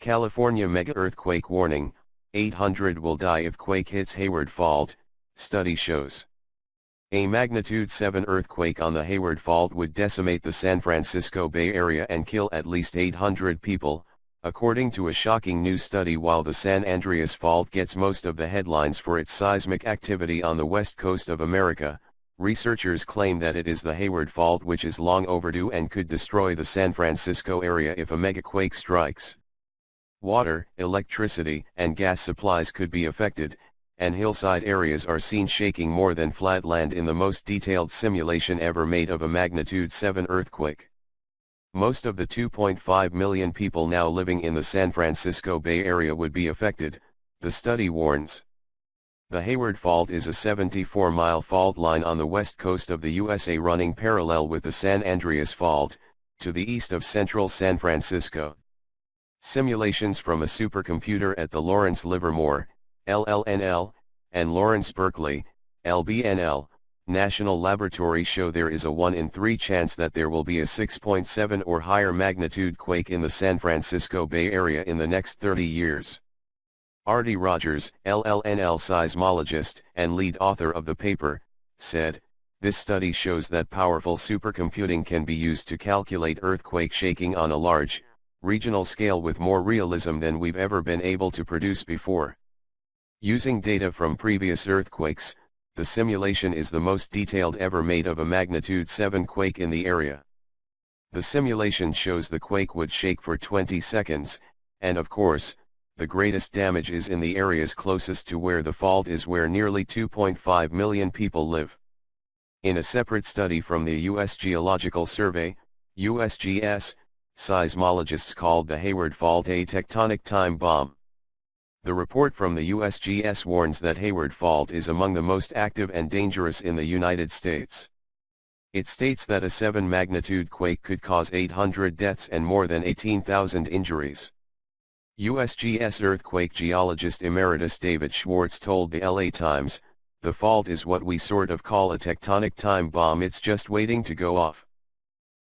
California mega-earthquake warning, 800 will die if quake hits Hayward Fault, study shows. A magnitude 7 earthquake on the Hayward Fault would decimate the San Francisco Bay Area and kill at least 800 people, according to a shocking new study. While the San Andreas Fault gets most of the headlines for its seismic activity on the west coast of America, researchers claim that it is the Hayward Fault which is long overdue and could destroy the San Francisco area if a megaquake strikes. Water, electricity, and gas supplies could be affected, and hillside areas are seen shaking more than flat land in the most detailed simulation ever made of a magnitude 7 earthquake. Most of the 2.5 million people now living in the San Francisco Bay Area would be affected, the study warns. The Hayward Fault is a 74-mile fault line on the west coast of the USA running parallel with the San Andreas Fault, to the east of central San Francisco. Simulations from a supercomputer at the Lawrence Livermore, LLNL, and Lawrence Berkeley, LBNL, National Laboratory show there is a 1 in 3 chance that there will be a 6.7 or higher magnitude quake in the San Francisco Bay Area in the next 30 years. Artie Rogers, LLNL seismologist and lead author of the paper, said, "This study shows that powerful supercomputing can be used to calculate earthquake shaking on a large, regional scale with more realism than we've ever been able to produce before. Using data from previous earthquakes, the simulation is the most detailed ever made of a magnitude 7 quake in the area. The simulation shows the quake would shake for 20 seconds, and of course, the greatest damage is in the areas closest to where the fault is, where nearly 2.5 million people live." In a separate study from the U.S. Geological Survey, USGS, seismologists called the Hayward Fault a tectonic time bomb. The report from the USGS warns that Hayward Fault is among the most active and dangerous in the United States. It states that a 7 magnitude quake could cause 800 deaths and more than 18,000 injuries. USGS earthquake geologist emeritus David Schwartz told the LA Times, "The fault is what we sort of call a tectonic time bomb. It's just waiting to go off."